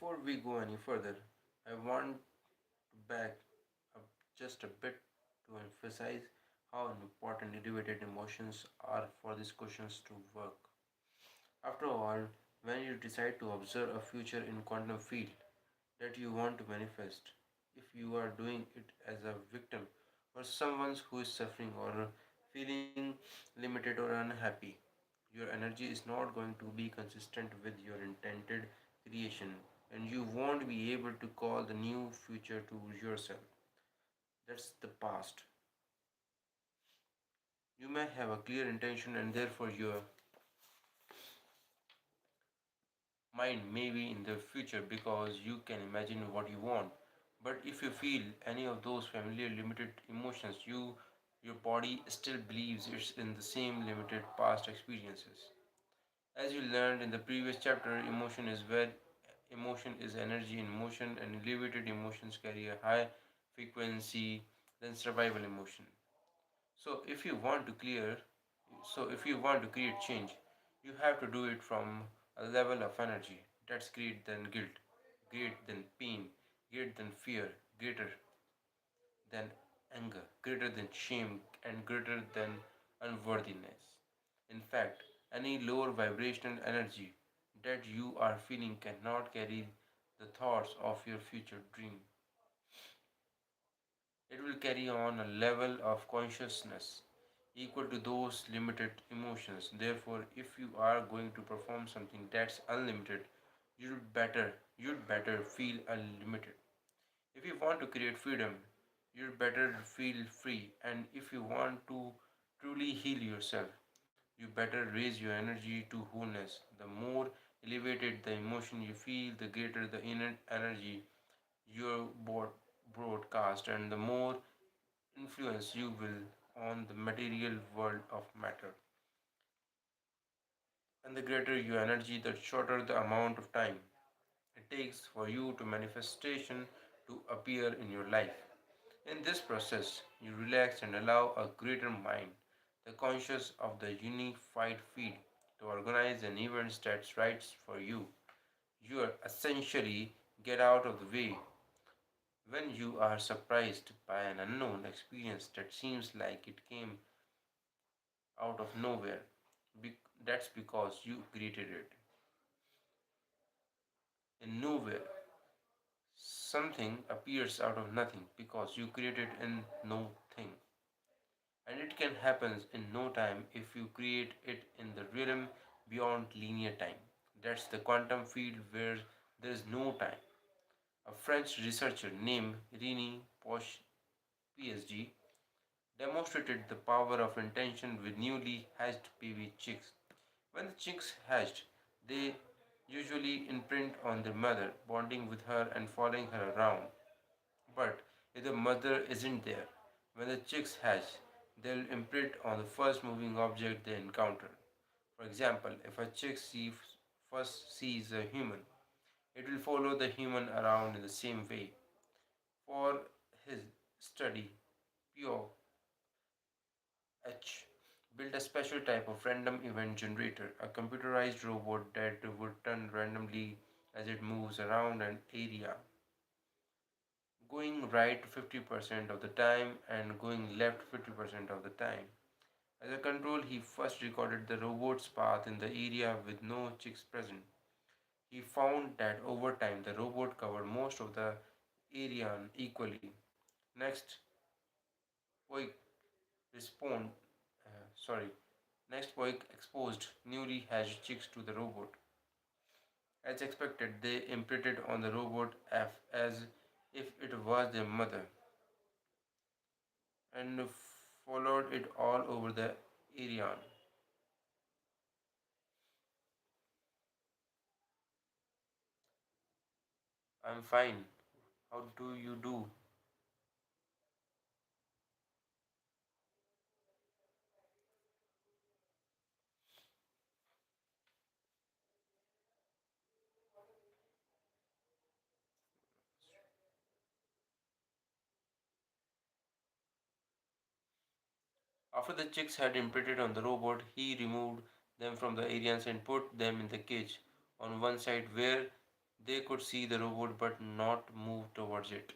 Before we go any further, I want to back up just a bit to emphasize how important elevated emotions are for these questions to work. After all, when you decide to observe a future in quantum field that you want to manifest, if you are doing it as a victim or someone who is suffering or feeling limited or unhappy, your energy is not going to be consistent with your intended creation, and you won't be able to call the new future to yourself. That's the past. You may have a clear intention, and therefore your mind may be in the future because you can imagine what you want. But if you feel any of those familiar limited emotions, your body still believes it's in the same limited past experiences. As you learned in the previous chapter, emotion is energy in motion, and elevated emotions carry a high frequency than survival emotion. So if you want to clear if you want to create change, you have to do it from a level of energy that's greater than guilt, greater than pain, greater than fear, greater than anger, greater than shame, and greater than unworthiness. In fact, any lower vibrational energy that you are feeling cannot carry the thoughts of your future dream. It will carry on a level of consciousness equal to those limited emotions. Therefore, if you are going to perform something that's unlimited, you'd better feel unlimited. If you want to create freedom, you'd better feel free. And if you want to truly heal yourself, you better raise your energy to wholeness. The more elevated the emotion you feel, the greater the inner energy your broadcast, and the more influence you will on the material world of matter. And the greater your energy, the shorter the amount of time it takes for you to manifestation to appear in your life. In this process, you relax and allow a greater mind, the conscious of the unified field, to organize an event that's right for you. You are essentially get out of the way when you are surprised by an unknown experience that seems like it came out of nowhere. That's because you created it. In nowhere, something appears out of nothing because you created in no thing. And it can happen in no time if you create it in the realm beyond linear time. That's the quantum field where there is no time. A French researcher named Rini Posh, PhD, demonstrated the power of intention with newly hatched baby chicks. When the chicks hatched, they usually imprint on their mother, bonding with her and following her around. But if the mother isn't there, when the chicks hatch, they'll imprint on the first moving object they encounter. For example, if a first sees a human, it will follow the human around in the same way. For his study, Pure H built a special type of random event generator, a computerized robot that would turn randomly as it moves around an area, going right 50% of the time and going left 50% of the time. As a control, he first recorded the robot's path in the area with no chicks present. He found that over time the robot covered most of the area equally. Next, Poik respond, sorry. Next, Poik exposed newly hatched chicks to the robot. As expected, they imprinted on the robot as if it was their mother and followed it all over the area. I'm fine. How do you do? After the chicks had imprinted on the robot, he removed them from the areas and put them in the cage on one side where They could see the robot but not move towards it.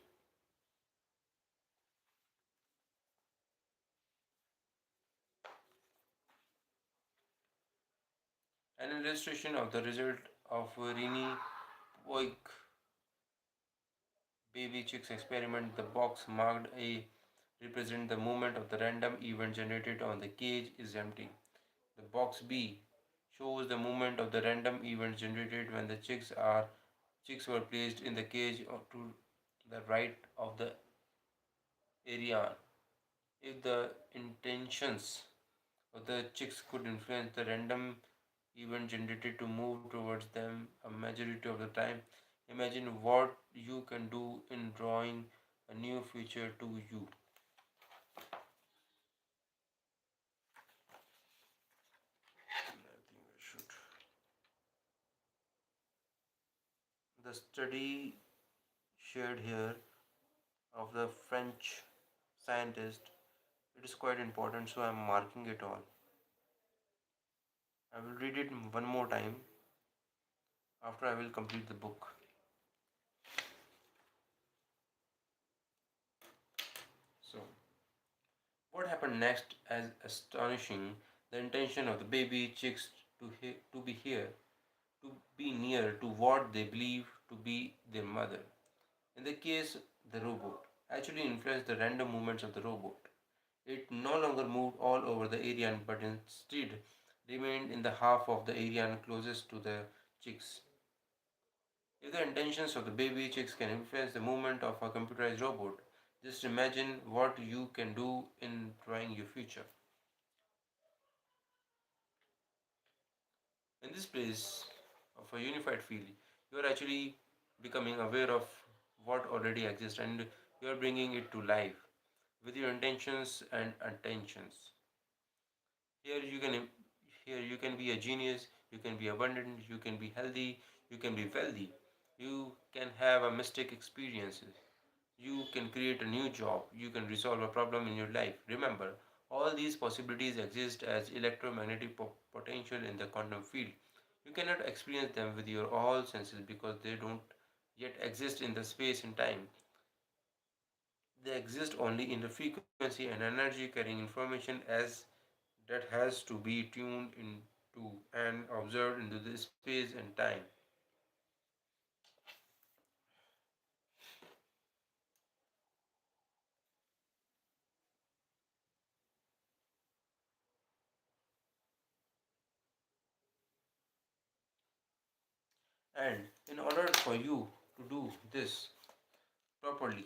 An illustration of the result of Rini Poik baby chicks experiment, the box marked A represent the moment of the random event generated on the cage is empty. The box B shows the movement of the random events generated when the chicks were placed in the cage or to the right of the area. If the intentions of the chicks could influence the random event generated to move towards them a majority of the time, imagine what you can do in drawing a new future to you. I think I should. The study shared here of the French scientist, it is quite important, so I am marking it all. I will read it one more time after I will complete the book. So, what happened next as astonishing the intention of the baby chicks to be here, to be near to what they believe to be their mother. In the case, the robot actually influenced the random movements of the robot. It no longer moved all over the area but instead remained in the half of the area closest to the chicks. If the intentions of the baby chicks can influence the movement of a computerized robot, just imagine what you can do in drawing your future. In this place of a unified field, you are actually becoming aware of what already exists and you are bringing it to life with your intentions and attentions. Here you can here you can be a genius, you can be abundant, you can be healthy, you can be wealthy, you can have a mystic experiences. You can create a new job. You can resolve a problem in your life. Remember, all these possibilities exist as electromagnetic potential in the quantum field. You cannot experience them with your all senses because they don't yet exist in the space and time. They exist only in the frequency and energy carrying information as that has to be tuned into and observed into the space and time. And in order for you to do this properly,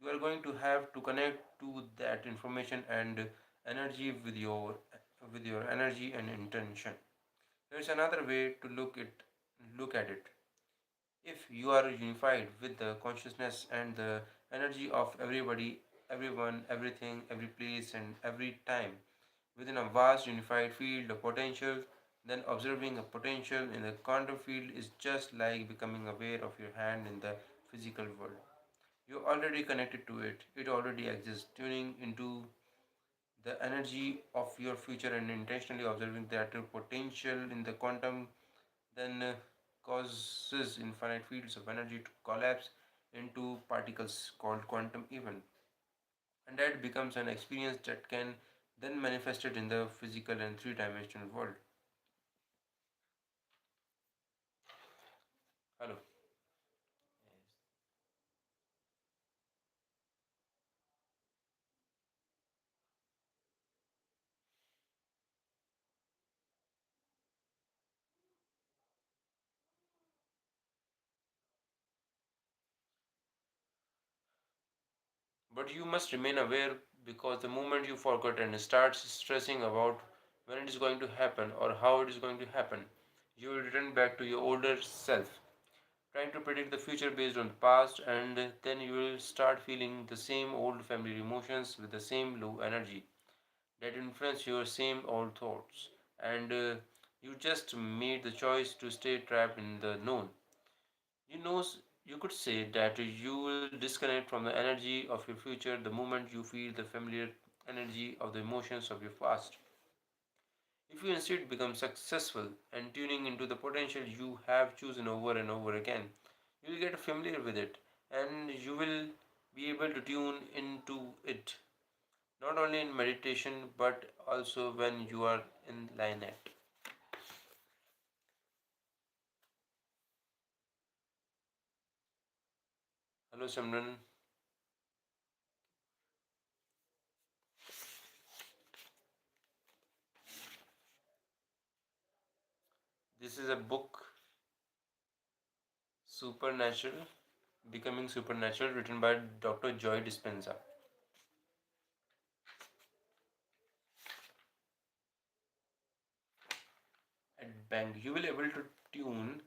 you are going to have to connect to that information and energy with your energy and intention. There's another way to look at it. If you are unified with the consciousness and the energy of everybody, everyone, everything, every place, and every time within a vast unified field of potential, then observing a potential in the quantum field is just like becoming aware of your hand in the physical world. You're already connected to it, it already exists. Tuning into the energy of your future and intentionally observing that potential in the quantum then causes infinite fields of energy to collapse into particles called quantum event. And that becomes an experience that can then manifest it in the physical and three-dimensional world. Hello. But you must remain aware because the moment you forget and start stressing about when it is going to happen or how it is going to happen, you will return back to your older self, trying to predict the future based on the past, and then you will start feeling the same old familiar emotions with the same low energy that influence your same old thoughts. And you just made the choice to stay trapped in the known. You know, you could say that you will disconnect from the energy of your future the moment you feel the familiar energy of the emotions of your past. If you instead become successful and tuning into the potential you have chosen over and over again, You will get familiar with it, and you will be able to tune into it not only in meditation but also when you are in Lionette. Hello, Simran. This is a book, Supernatural, Becoming Supernatural, written by Dr. Joy Dispenza. At Bank, you will able to tune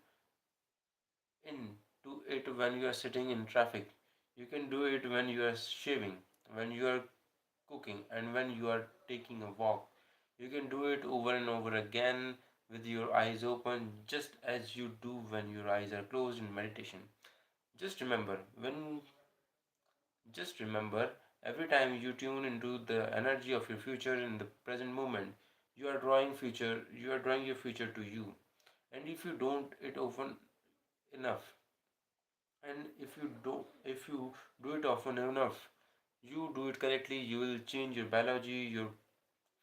in to it when you are sitting in traffic. You can do it when you are shaving, when you are cooking, and when you are taking a walk. You can do it over and over again with your eyes open, just as you do when your eyes are closed in meditation. Just remember, when just remember, every time you tune into the energy of your future in the present moment, you are drawing your future to you. And if you don't it often enough, and if you do it often enough, you do it correctly, you will change your biology, your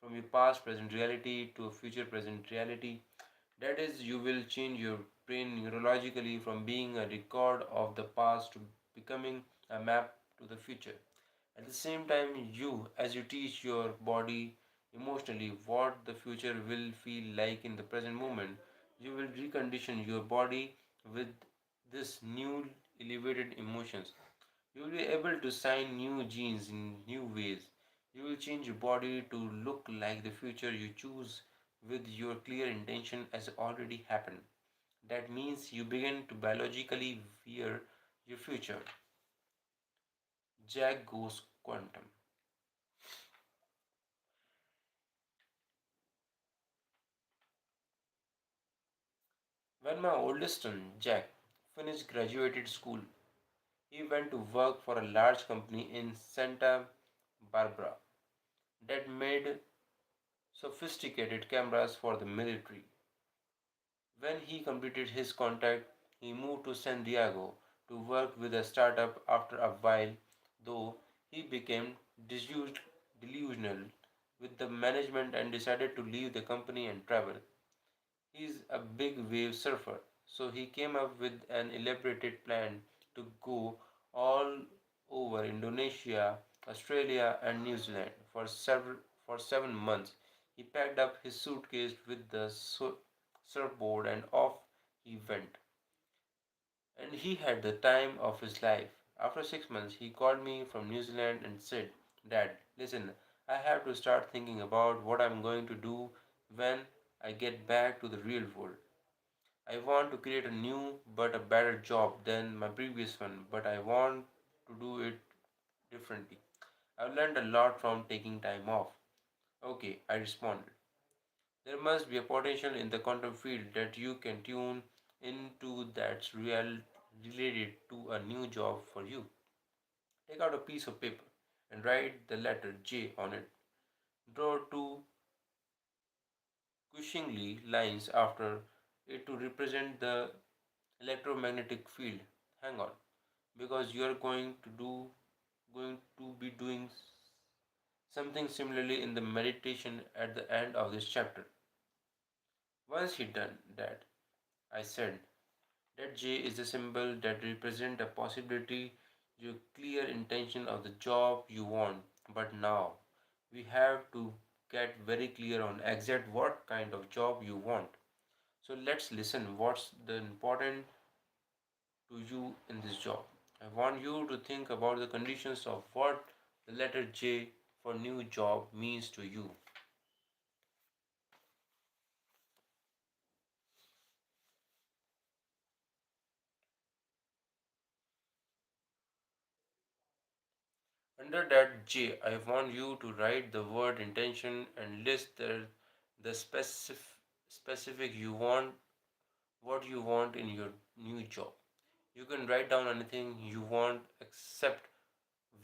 from your past present reality to a future present reality. That is, you will change your brain neurologically from being a record of the past to becoming a map to the future. At the same time, you, as you teach your body emotionally what the future will feel like in the present moment, you will recondition your body with this new elevated emotions. You will be able to sign new genes in new ways. You will change your body to look like the future you choose with your clear intention as already happened. That means you begin to biologically wear your future. Jack goes quantum. When my oldest son, Jack, finished graduated school, he went to work for a large company in Santa Barbara that made sophisticated cameras for the military. When he completed his contract, he moved to San Diego to work with a startup. After a while, though, he became delusional with the management and decided to leave the company and travel. He's a big wave surfer, so he came up with an elaborated plan to go all over Indonesia, Australia, and New Zealand for 7 months. He packed up his suitcase with the surfboard and off he went. And he had the time of his life. After 6 months, he called me from New Zealand and said, "Dad, listen, I have to start thinking about what I'm going to do when I get back to the real world. I want to create a new but a better job than my previous one, but I want to do it differently. I've learned a lot from taking time off." "Okay," I responded. "There must be a potential in the quantum field that you can tune into that's related to a new job for you. Take out a piece of paper and write the letter J on it. Draw two Cushingly lines after it to represent the electromagnetic field. Hang on, because you are going to be doing something similarly in the meditation at the end of this chapter." Once he done that, I said, "That J is a symbol that represents a possibility, your clear intention of the job you want. But now we have to get very clear on exact what kind of job you want. So let's listen. What's the important to you in this job? I want you to think about the conditions of what the letter J for new job means to you." Under that J, I want you to write the word intention and list the specific you want, what you want in your new job. You can write down anything you want except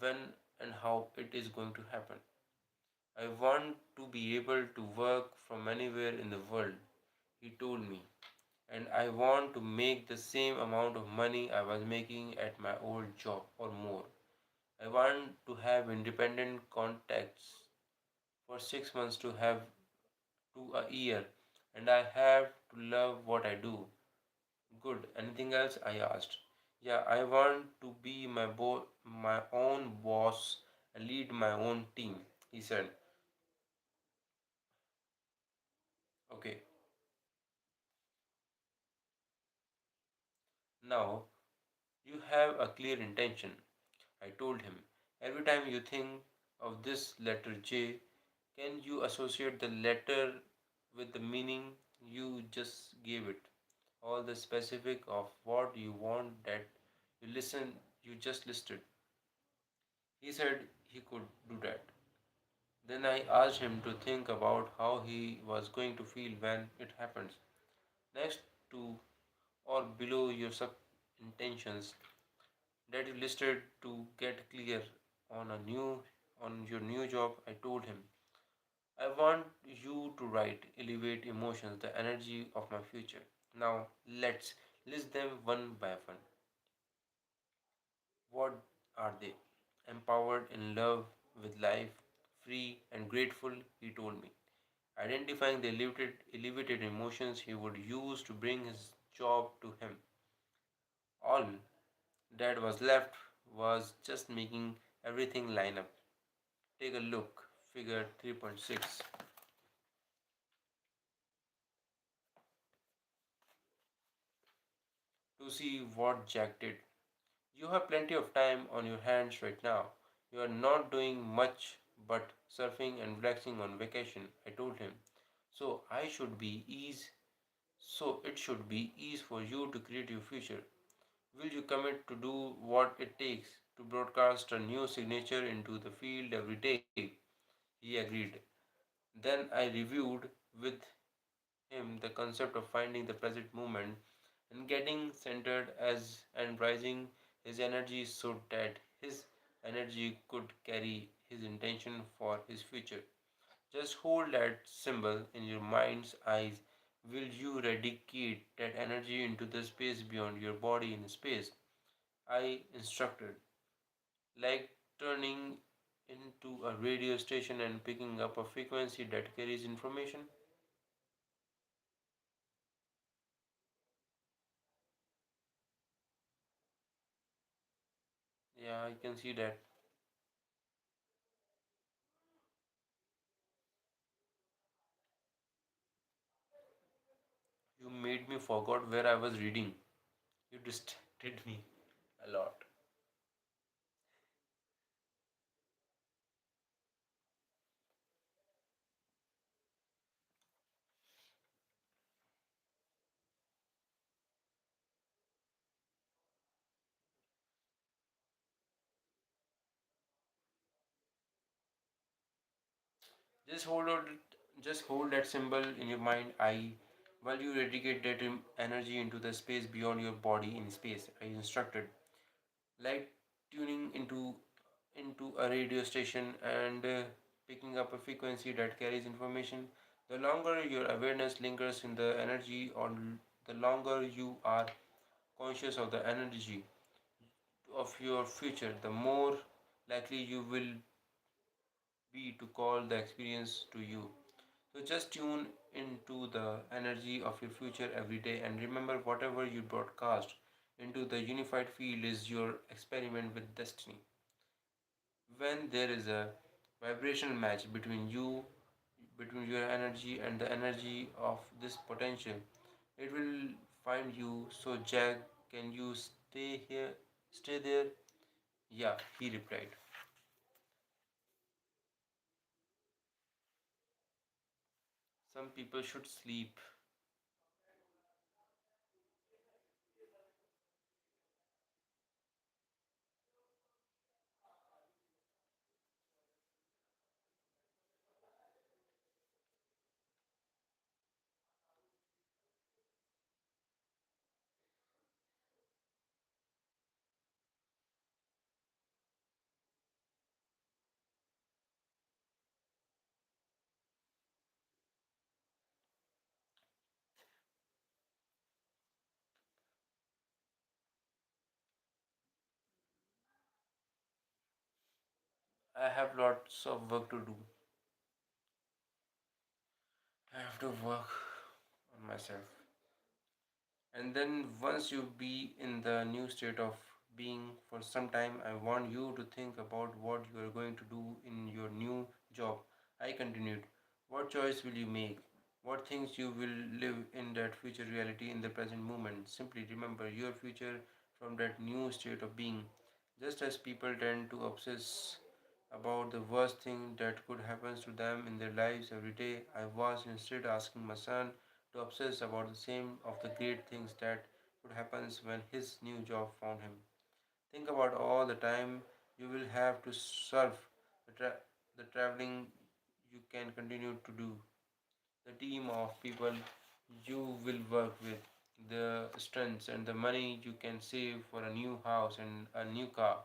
when and how it is going to happen. "I want to be able to work from anywhere in the world," he told me. and I want to make the same amount of money I was making at my old job or more. I want to have independent contacts for 6 months to have to a year, and I have to love what I do. Good. Anything else? I asked. Yeah, I want to be my own boss and lead my own team, he said. Okay, now you have a clear intention, I told him. Every time you think of this letter J, can you associate the letter with the meaning you just gave it? All the specific of what you want that you just listed. He said he could do that. Then I asked him to think about how he was going to feel when it happens. Next to or below your sub intentions that you listed to get clear on your new job, I told him. I want you to write elevate emotions, the energy of my future. Now let's list them one by one. What are they? Empowered, in love with life, free and grateful, he told me. Identifying the elevated emotions he would use to bring his job to him. All that was left was just making everything line up. Take a look, figure 3.6, to see what Jack did. You have plenty of time on your hands right now. You are not doing much but surfing and relaxing on vacation, I told him. So I should be ease so it should be easy for you to create your future. Will you commit to do what it takes to broadcast a new signature into the field every day? He agreed. Then I reviewed with him the concept of finding the present moment and getting centered as and rising his energy so that his energy could carry his intention for his future. Just hold that symbol in your mind's eyes. Will you dedicate that energy into the space beyond your body in space? I instructed, like turning into a radio station and picking up a frequency that carries information. Yeah, I can see that. You made me forgot where I was reading. You distracted me a lot. Just hold on, just hold that symbol in your mind. I, while you dedicate that energy into the space beyond your body in space. I instructed, like tuning into a radio station and picking up a frequency that carries information. The longer your awareness lingers in the energy, or the longer you are conscious of the energy of your future, the more likely you will be to call the experience to you. So just tune into the energy of your future every day and remember whatever you broadcast into the unified field is your experiment with destiny. When there is a vibrational match between your energy and the energy of this potential, it will find you. So Jack, can you stay there? Yeah, he replied. Some people should sleep. I have lots of work to do. I have to work on myself. And then once you be in the new state of being for some time, I want you to think about what you are going to do in your new job. I continued. What choice will you make? What things you will live in that future reality in the present moment? Simply remember your future from that new state of being. Just as people tend to obsess about the worst thing that could happen to them in their lives every day, I was instead asking my son to obsess about the same of the great things that would happen when his new job found him. Think about all the time you will have to serve the traveling you can continue to do, the team of people you will work with, the strengths and the money you can save for a new house and a new car.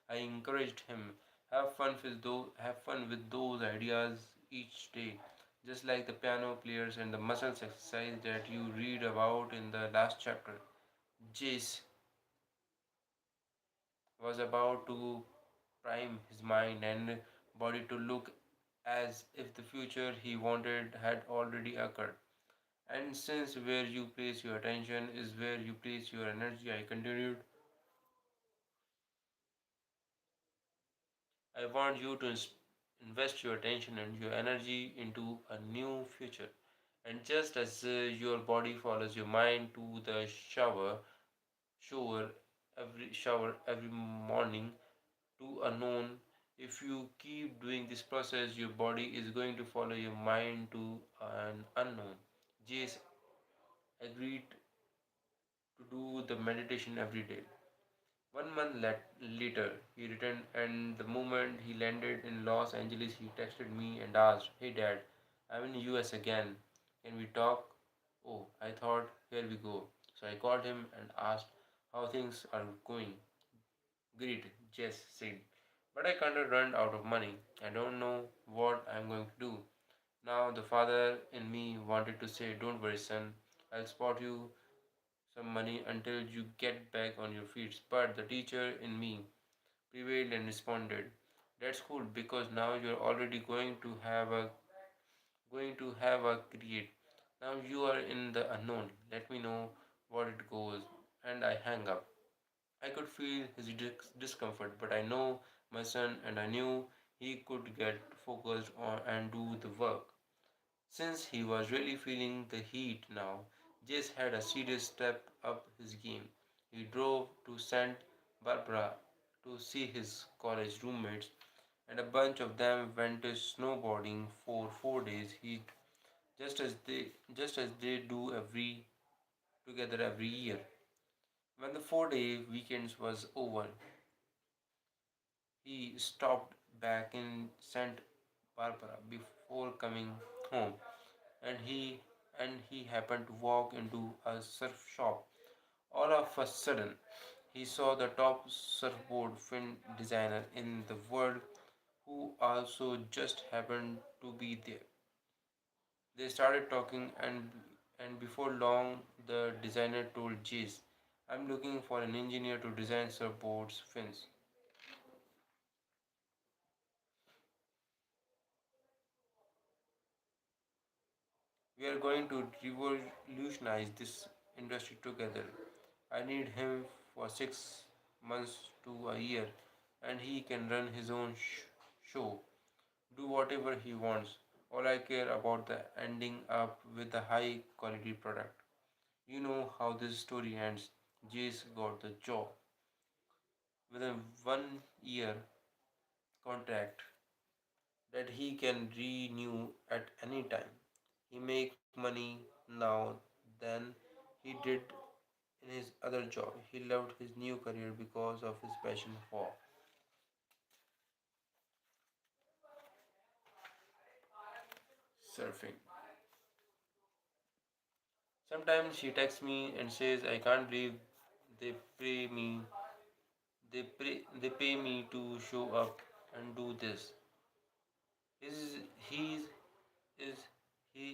I encouraged him, have fun with those ideas each day, just like the piano players and the muscles exercise that you read about in the last chapter. Jace was about to prime his mind and body to look as if the future he wanted had already occurred. And since where you place your attention is where you place your energy, I continued, I want you to invest your attention and your energy into a new future. And just as your body follows your mind to the shower every morning to a known, if you keep doing this process, your body is going to follow your mind to an unknown. Jace agreed to do the meditation every day. 1 month later, he returned, and the moment he landed in Los Angeles, he texted me and asked, "Hey dad, I'm in the US again. Can we talk?" Oh, I thought, here we go. So I called him and asked how things are going. Great, Jess said. But I kind of run out of money. I don't know what I'm going to do. Now, the father in me wanted to say, "Don't worry, son. I'll spot you some money until you get back on your feet." But the teacher in me prevailed and responded, "That's cool because now you're already going to have a create. Now you are in the unknown. Let me know what it goes." And I hang up. I could feel his discomfort, but I know my son and I knew he could get focused on and do the work. Since he was really feeling the heat now, Jace had a serious step up his game. He drove to Santa Barbara to see his college roommates, and a bunch of them went snowboarding for 4 days. He just as they do every year. When the 4 day weekends was over, he stopped back in Santa Barbara before coming home, and he happened to walk into a surf shop. All of a sudden, he saw the top surfboard fin designer in the world who also just happened to be there. They started talking, and before long, the designer told Jace, "I'm looking for an engineer to design surfboards fins. We are going to revolutionize this industry together. I need him for 6 months to a year, and he can run his own show, do whatever he wants. All I care about the ending up with a high quality product." You know how this story ends. Jace got the job with a 1 year contract that he can renew at any time. He make money now than he did in his other job. He loved his new career because of his passion for surfing. Sometimes she texts me and says, "I can't believe they pay me they pay me to show up and do this. Is he is he